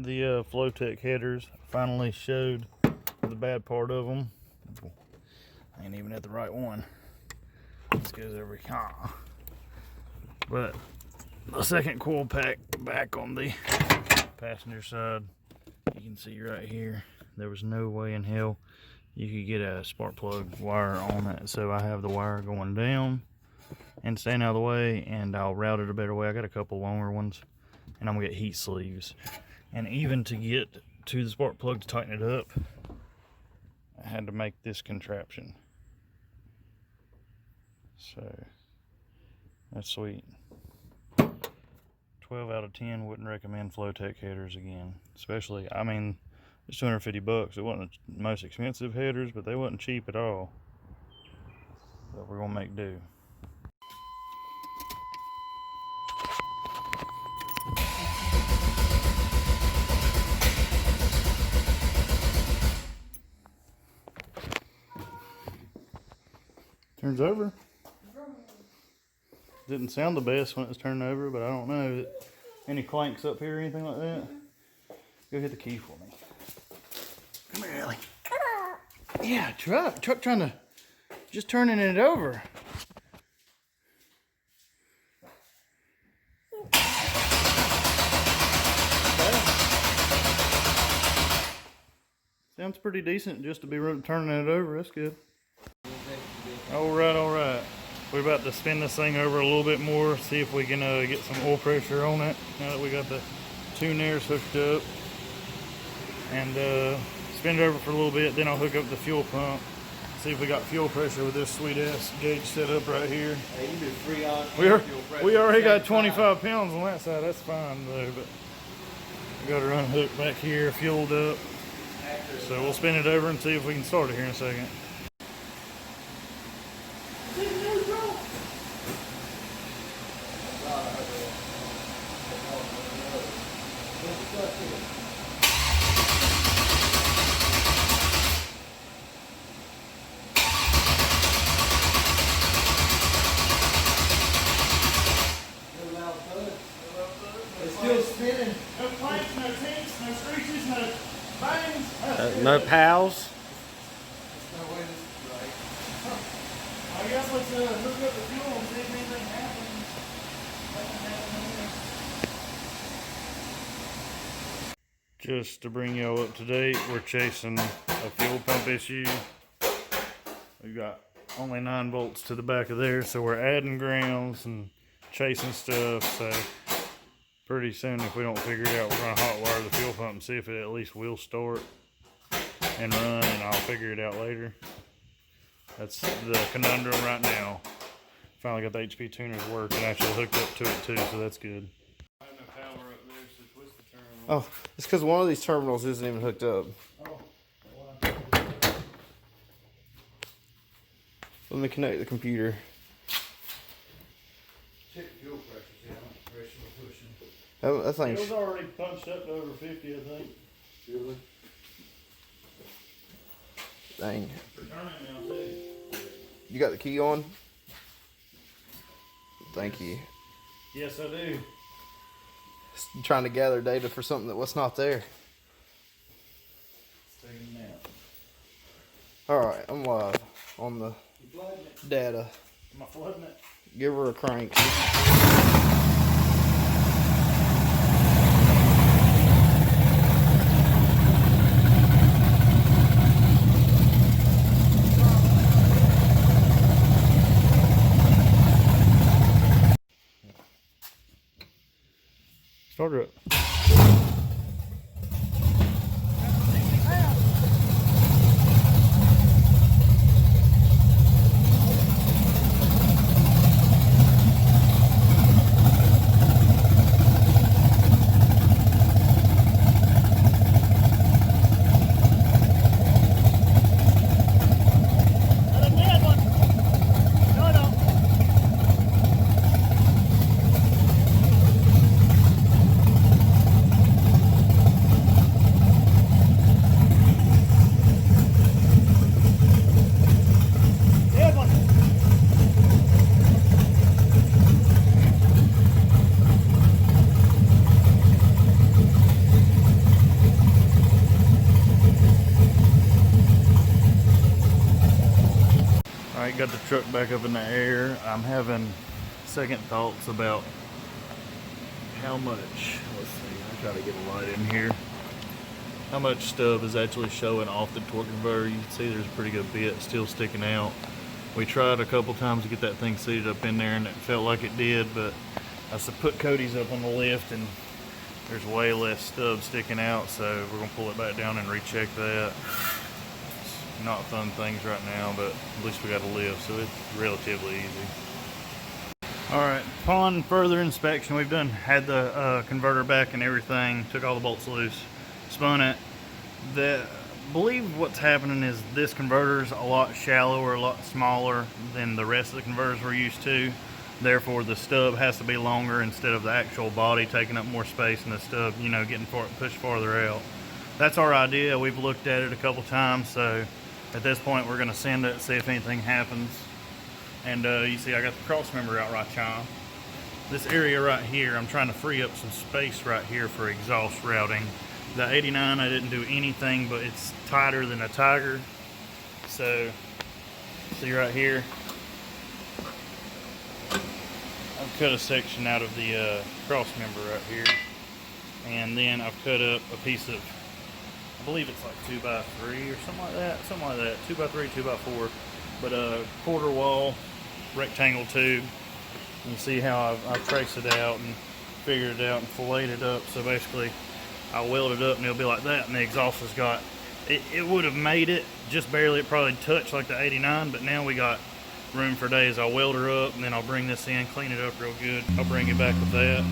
The Flowtech headers finally showed the bad part of them. I ain't even at the right one. This goes over here. But the second coil pack back on the passenger side, you can see right here, there was no way in hell you could get a spark plug wire on it. So I have the wire going down and staying out of the way, and I'll route it a better way. I got a couple longer ones, and I'm gonna get heat sleeves. And even to get to the spark plug to tighten it up, I had to make this contraption. So that's sweet. 12 out of 10 wouldn't recommend Flowtech headers again. Especially, I mean, it's 250 bucks. It wasn't the most expensive headers, but they wasn't cheap at all. But we're gonna make do. Turns over. Didn't sound the best when it was turned over, but I don't know. Any clanks up here or anything like that? Go hit the key for me. Come here, Ellie. Yeah, truck trying to, just turning it over. Okay. Sounds pretty decent just to be turning it over. That's good. All right. We're about to spin this thing over a little bit more, see if we can get some oil pressure on it now that we got the two nares hooked up. And spin it over for a little bit, then I'll hook up the fuel pump, see if we got fuel pressure with this sweet ass gauge set up right here. Hey, you do free on we already got 25 pounds on that side, that's fine though, but we got her unhooked back here, fueled up. So we'll spin it over and see if we can start it here in a second. Still spinning. No planks, no tinks, no screeches, no bangs. No pals. There's no way this is right. Huh. I guess let's hook up the fuel and see if anything happens. Just to bring y'all up to date, we're chasing a fuel pump issue. We've got only 9 volts to the back of there, so we're adding grounds and chasing stuff. So pretty soon, if we don't figure it out, we're gonna hot wire the fuel pump and see if it at least will start and run, and I'll figure it out later. That's the conundrum right now. Finally got the HP tuners working, actually hooked up to it too, so that's good. I have no power up there, so twist the terminal. Oh, it's because one of these terminals isn't even hooked up. Oh, wow. Let me connect the computer. Check the fuel pressure, see how much pressure we're pushing. That It thing's... was already punched up to over 50, I think. Really? Dang. Turning now, too. You got the key on? Thank you. Yes, I do. Trying to gather data for something that was not there. Taking a nap. Alright, I'm live on the data. Am I flooding it? Give her a crank. Start her up. got the truck back up in the air. I'm having second thoughts about how much, let's see, I try to get a light in here, how much stub is actually showing off the torque converter. You can see there's a pretty good bit still sticking out. We tried a couple times to get that thing seated up in there and it felt like it did, but I put Cody's up on the lift and there's way less stub sticking out, so we're gonna pull it back down and recheck that. It's not fun things right now, but at least we got a lift, so it's relatively easy. All right, upon further inspection, we've had the converter back and everything, took all the bolts loose, spun it. I believe what's happening is this converter is a lot shallower, a lot smaller than the rest of the converters we're used to. Therefore, the stub has to be longer instead of the actual body taking up more space and the stub, you know, getting pushed farther out. That's our idea. We've looked at it a couple times, so at this point we're going to send it, see if anything happens. And you see I got the cross member out right now. This area right here, I'm trying to free up some space right here for exhaust routing. The 89, I didn't do anything, but it's tighter than a Tiger. So, see right here, I've cut a section out of the cross member right here, and then I've cut up a piece of, I believe it's like 2x3 or something like that, 2x3, 2x4, but a quarter wall rectangle tube. You see how I've traced it out and figured it out and filleted it up. So basically, I weld it up and it'll be like that, and the exhaust has got, it would have made it just barely, it probably touched like the 89, but now we got room for days. I'll weld her up and then I'll bring this in, clean it up real good. I'll bring it back with that.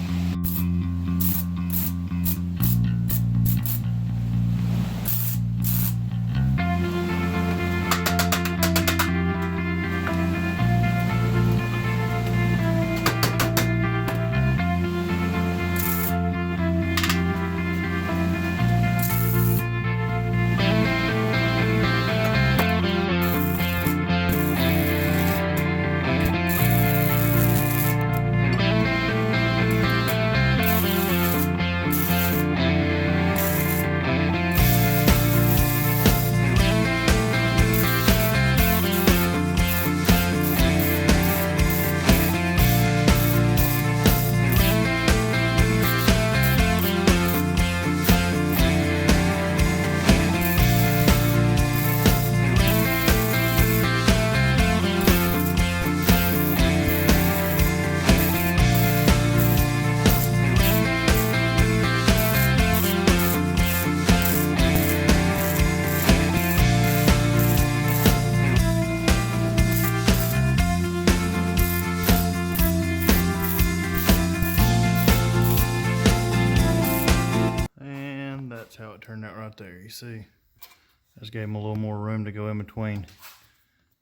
How it turned out right there. You see, I just gave him a little more room to go in between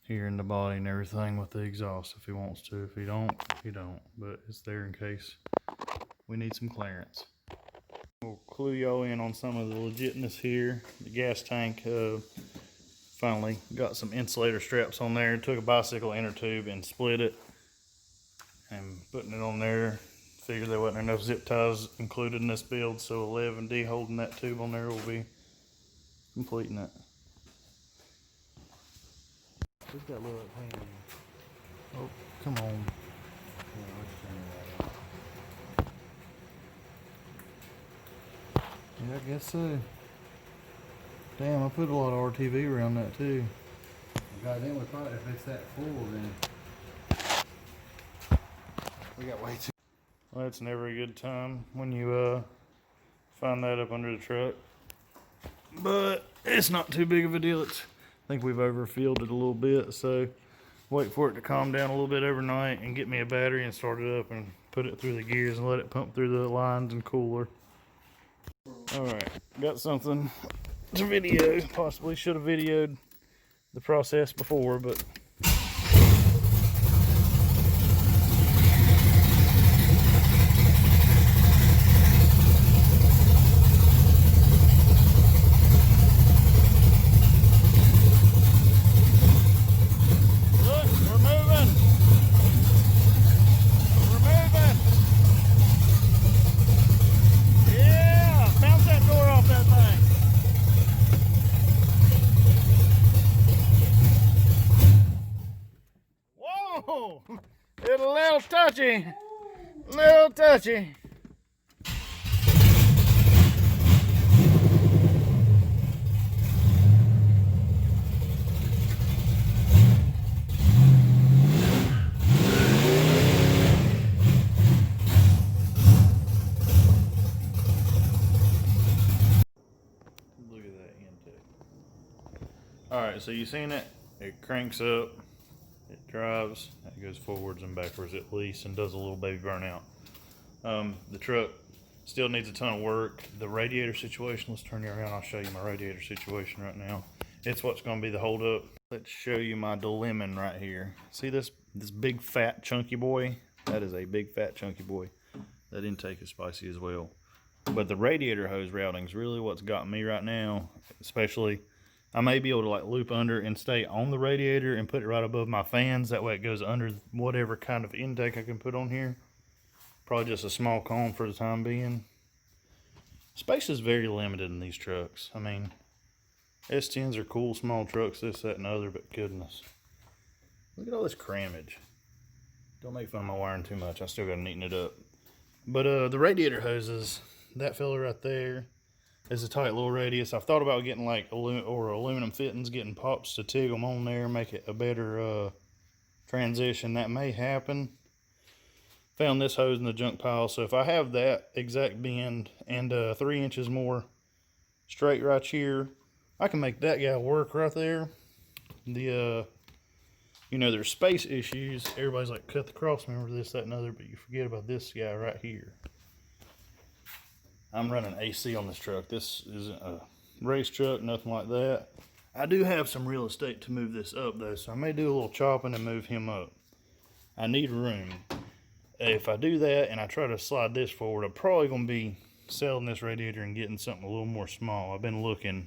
here in the body and everything with the exhaust if he wants to. If he don't, he don't, but it's there in case we need some clearance. We'll clue y'all in on some of the legitness here. The gas tank finally got some insulator straps on there. Took a bicycle inner tube and split it and putting it on there. Figured there wasn't enough zip ties included in this build, so 11D holding that tube on there will be completing it. Who's got a little hand? Oh, come on. Yeah, I guess so. Damn, I put a lot of RTV around that too. God, then we probably, if it's that full, then we got way too. Well, that's never a good time when you find that up under the truck. But it's not too big of a deal. I think we've overfilled it a little bit, so wait for it to calm down a little bit overnight and get me a battery and start it up and put it through the gears and let it pump through the lines and cooler. Alright, got something to video. Possibly should have videoed the process before, but little touchy. Little touchy. Look at that intake. Alright, so you seen it? It cranks up, it drives, it goes forwards and backwards at least, and does a little baby burnout. The truck still needs a ton of work. The radiator situation, let's turn you around, I'll show you my radiator situation right now. It's what's going to be the holdup. Let's show you my dilemma right here. See this big fat chunky boy? That is a big fat chunky boy. That intake is spicy as well. But the radiator hose routing is really what's got me right now. Especially, I may be able to like loop under and stay on the radiator and put it right above my fans. That way it goes under whatever kind of intake I can put on here. Probably just a small cone for the time being. Space is very limited in these trucks. I mean, S10s are cool small trucks, this, that, and other, but goodness. Look at all this crammage. Don't make fun of my wiring too much. I still gotta neaten it up. But the radiator hoses, that fella right there is a tight little radius. I've thought about getting like aluminum fittings, getting pops to TIG them on there, make it a better transition. That may happen. Found this hose in the junk pile, so if I have that exact bend and 3 inches more straight right here, I can make that guy work right there. The you know, there's space issues. Everybody's like, cut the cross member, this, that, and other, but you forget about this guy right here. I'm running AC on this truck. This isn't a race truck, nothing like that. I do have some real estate to move this up though, so I may do a little chopping and move him up. I need room. If I do that and I try to slide this forward, I'm probably going to be selling this radiator and getting something a little more small. I've been looking,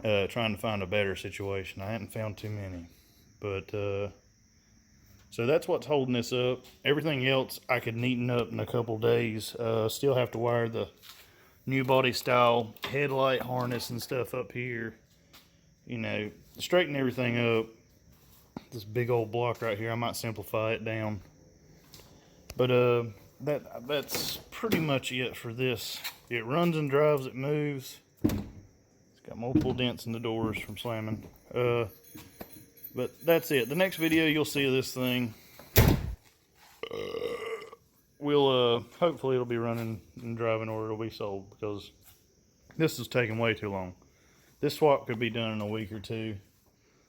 trying to find a better situation. I hadn't found too many. But, so that's what's holding this up. Everything else I could neaten up in a couple days. Still have to wire the new body style headlight harness and stuff up here. You know, straighten everything up. This big old block right here, I might simplify it down. But that's pretty much it for this. It runs and drives, it moves. It's got multiple dents in the doors from slamming. But that's it. The next video you'll see of this thing, hopefully it'll be running and driving, or it'll be sold, because this is taking way too long. This swap could be done in a week or two.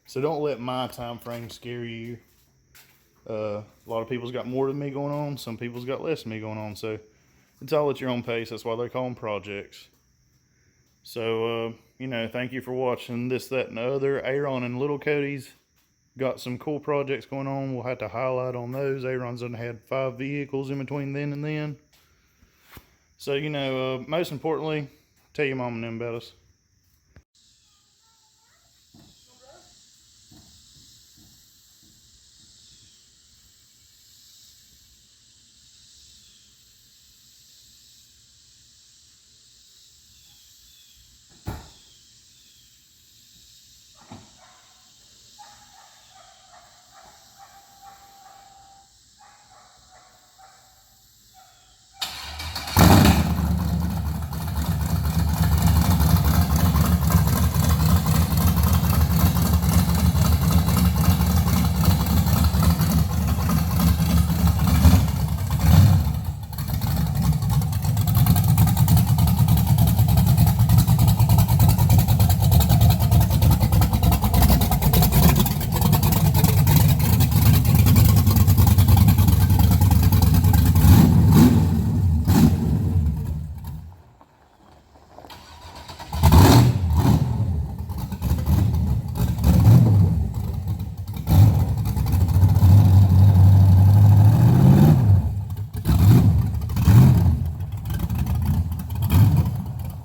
So don't let my time frame scare you. A lot of people's got more than me going on. Some people's got less than me going on. So it's all at your own pace. That's why they call them projects. So, you know, thank you for watching this, that, and the other. Aaron and Little Cody's got some cool projects going on. We'll have to highlight on those. Aaron's done had 5 vehicles in between then and then. So, you know, most importantly, tell your mom and them about us.